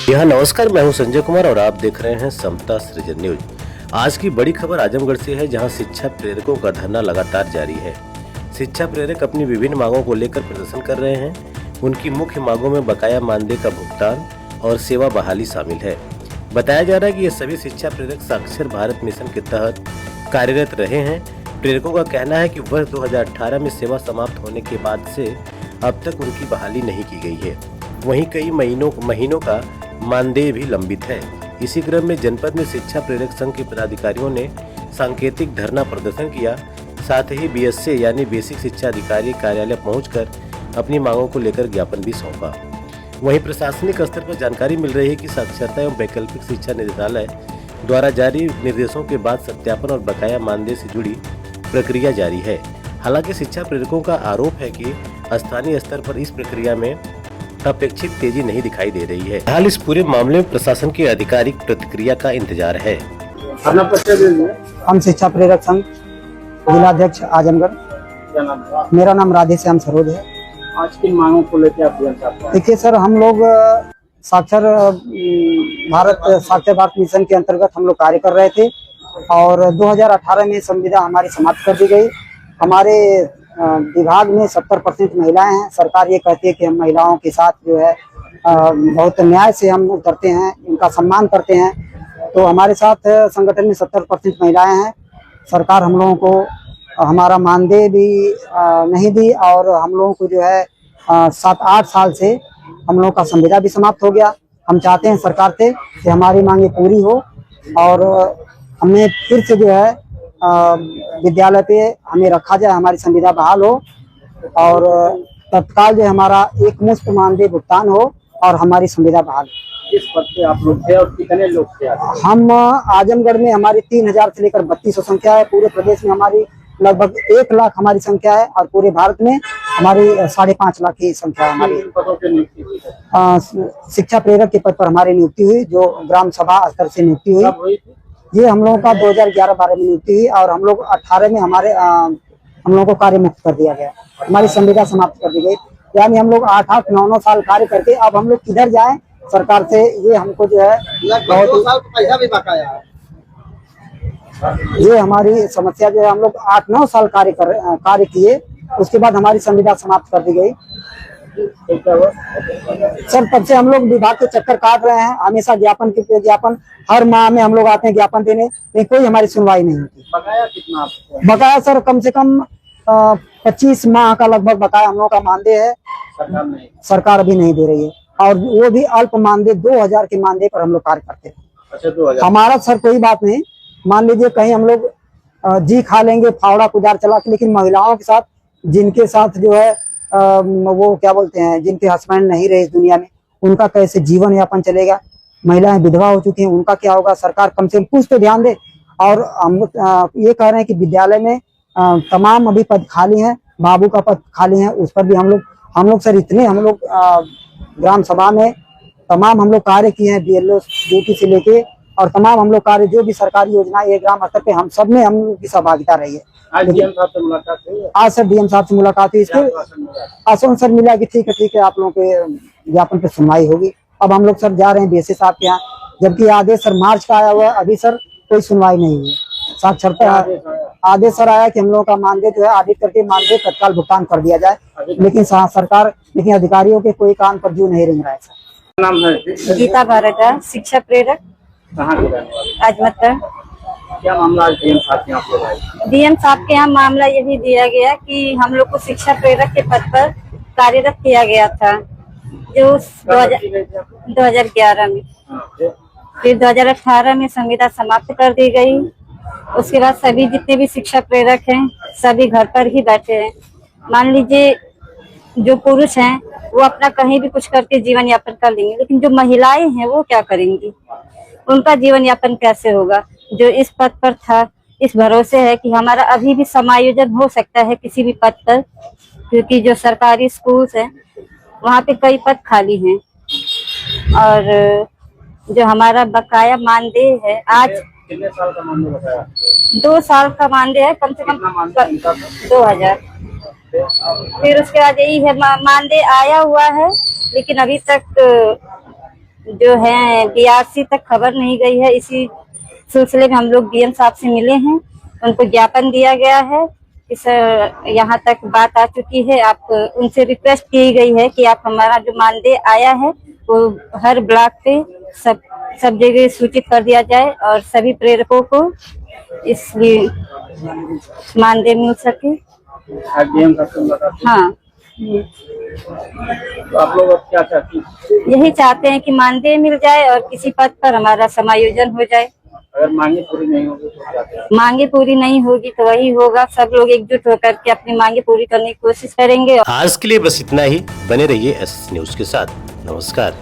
यहाँ नमस्कार, मैं हूँ संजय कुमार और आप देख रहे हैं समता सृजन न्यूज। आज की बड़ी खबर आजमगढ़ से है, जहाँ शिक्षा प्रेरकों का धरना लगातार जारी है। शिक्षा प्रेरक अपनी विभिन्न मांगों को लेकर प्रदर्शन कर रहे हैं। उनकी मुख्य मांगों में बकाया मानदेय का भुगतान और सेवा बहाली शामिल है। बताया जा रहा है कि ये सभी शिक्षा प्रेरक साक्षर भारत मिशन के तहत कार्यरत रहे हैं। प्रेरकों का कहना है कि वर्ष 2018 में सेवा समाप्त होने के बाद से अब तक उनकी बहाली नहीं की गई है। वहीं कई महीनों का मानदेय भी लंबित है। इसी क्रम में जनपद में शिक्षा प्रेरक संघ के पदाधिकारियों ने सांकेतिक धरना प्रदर्शन किया। साथ ही बीएसए यानी बेसिक शिक्षा अधिकारी कार्यालय पहुंचकर अपनी मांगों को लेकर ज्ञापन भी सौंपा। वहीं प्रशासनिक स्तर पर जानकारी मिल रही है कि साक्षरता एवं वैकल्पिक शिक्षा निदेशालय द्वारा जारी निर्देशों के बाद सत्यापन और बकाया मानदेय से जुड़ी प्रक्रिया जारी है। हालांकि शिक्षा प्रेरकों का आरोप है कि स्थानीय स्तर पर इस प्रक्रिया में अपेक्षित तेजी नहीं दिखाई दे रही है। हाल इस पूरे मामले में प्रशासन की आधिकारिक प्रतिक्रिया का इंतजार है। हम शिक्षा प्रेरक संघ जिलाध्यक्ष आजमगढ़, मेरा नाम राधे श्याम सरोज है। आज की मांगों को लेकर आप देखिए सर, हम लोग साक्षर भारत मिशन के अंतर्गत हम लोग कार्य कर रहे थे और 2018 में संविदा हमारी समाप्त कर दी गई। हमारे विभाग में 70% महिलाएं हैं। सरकार ये कहती है कि हम महिलाओं के साथ जो है बहुत न्याय से हम उतरते हैं, इनका सम्मान करते हैं। तो हमारे साथ संगठन में 70% महिलाएं हैं। सरकार हम लोगों को हमारा मानदेय भी नहीं दी और हम लोगों को जो है 7-8 साल से हम लोगों का संविदा भी समाप्त हो गया। हम चाहते हैं सरकार से कि हमारी मांगे पूरी हो और हमें फिर से जो है विद्यालय पे हमें रखा जाए, हमारी संविदा बहाल हो और तत्काल जो हमारा एकमुश्त मानदेय भुगतान हो और हमारी संविदा बहाल हो। किस पद पे आप लोग थे और कितने लोग थे? हम आजमगढ़ में हमारी 3000 से लेकर 3200 संख्या है। पूरे प्रदेश में हमारी लगभग 1 लाख हमारी संख्या है और पूरे भारत में हमारी 5.5 लाख की संख्या है। हमारी पदों पे नियुक्ति हुई? शिक्षा प्रेरक के पद पर हमारी नियुक्ति हुई, जो ग्राम सभा स्तर से नियुक्ति हुई। ये हम लोगों का 2011-12 में नियुक्ति हुई और हम लोग 18 में हम लोगों को कार्य मुक्त कर दिया गया। हमारी संविदा समाप्त कर दी गई। यानी हम लोग 8-8, 9-9 साल कार्य करके अब हम लोग किधर जाएं सरकार से, ये हमको जो है बहुत पैसा भी बकाया है। ये हमारी समस्या जो है। हम लोग 8-9 साल कार्य किए, उसके बाद हमारी संविदा समाप्त कर दी गई। सर तब से हम लोग विभाग के चक्कर काट रहे हैं, हमेशा ज्ञापन हर माह में हम लोग आते हैं ज्ञापन देने, लेकिन कोई हमारी सुनवाई नहीं होती। बकाया कितना आपको? बकाया सर कम से कम 25 माह का लगभग बकाया हम लोग का मानदेय है। सरकार अभी नहीं दे रही है और वो भी अल्प मानदेय 2000 के मानदेय पर हम लोग कार्य करते हैं। अच्छा, 2000। हमारा सर कोई बात नहीं, मान लीजिए कहीं हम लोग जी खा लेंगे फावड़ा कुदार चला के, लेकिन महिलाओं के साथ जिनके साथ जो है वो क्या बोलते हैं, जिनके हस्बैंड नहीं रहे इस दुनिया में, उनका कैसे जीवन यापन चलेगा? महिलाएं विधवा हो चुकी हैं, उनका क्या होगा? सरकार कम से कम कुछ तो ध्यान दे। और हम ये कह रहे हैं कि विद्यालय में तमाम अभी पद खाली हैं, बाबू का पद खाली है, उस पर भी हम लोग सर इतने हम लोग ग्राम सभा में तमाम हम लोग कार्य किए हैं, BLO ड्यूटी से लेके और तमाम हम लोग कार्य जो भी सरकारी योजना ये ग्राम स्तर पे हम सब में हम लोग की सहभागिता रही है। आज डीएम साहब से मुलाकात हुई? आज सर डीएम साहब से मुलाकात हुई। इसके आश्वासन सर मिला कि ठीक है आप लोगों के ज्ञापन पे सुनवाई होगी। अब हम लोग सर जा रहे हैं BSA साहब के यहाँ, जबकि आदेश सर मार्च का आया हुआ है, अभी सर कोई सुनवाई नहीं हुई। साक्षरता आदेश सर आया कि हम लोगों का मानदेय जो है ऑडिट करके मानदेय तत्काल भुगतान कर दिया जाए, लेकिन अधिकारियों के कोई कान पर जू नहीं रेंग रहा है। सर नाम है गीता भारद्वाज, शिक्षा प्रेरक, कहाँ के रहने वाले? आजमगढ़। क्या मामला आज डीएम साहब के यहाँ पे? डीएम साहब के यहाँ मामला यही दिया गया कि हम लोग को शिक्षा प्रेरक के पद पर कार्यरत किया गया था, जो 2011 में। फिर 2018 में संविदा समाप्त कर दी गई। उसके बाद सभी जितने भी शिक्षा प्रेरक हैं सभी घर पर ही बैठे हैं। मान लीजिए जो पुरुष हैं वो अपना कहीं भी कुछ करके जीवन यापन कर लेंगे, लेकिन जो महिलाएं हैं वो क्या करेंगी? उनका जीवन यापन कैसे होगा? जो इस पद पर था, इस भरोसे है कि हमारा अभी भी समायोजन हो सकता है किसी भी पद पर, क्योंकि जो सरकारी स्कूल हैं वहाँ पे कई पद खाली हैं। और जो हमारा बकाया मानदेय है, आज कितने साल का मामला बताया? 2 साल का मानदेय है, कम से कितना कम मानदेय मिलता था? 2000। फिर उसके बाद यही है मानदेय आया हुआ है, लेकिन अभी तक जो है DRC तक खबर नहीं गई है। इसी सिलसिले में हम लोग DM साहब से मिले हैं, उनको ज्ञापन दिया गया है कि सर यहाँ तक बात आ चुकी है, आप उनसे रिक्वेस्ट की गई है कि आप हमारा जो मानदेय आया है वो हर ब्लॉक पे सब जगह सूचित कर दिया जाए और सभी प्रेरकों को इसलिए मानदेय मिल सके। DM साहब से मुलाकात हुई? हाँ, तो आप लोग अब क्या चाहती हैं? यही चाहते हैं कि मानदेय मिल जाए और किसी पद पर हमारा समायोजन हो जाए। अगर मांगे पूरी नहीं होगी तो क्या करें? मांगे पूरी नहीं होगी तो वही होगा, सब लोग एकजुट होकर के अपनी मांगे पूरी करने की कोशिश करेंगे। आज के लिए बस इतना ही। बने रहिए SS न्यूज के साथ। नमस्कार।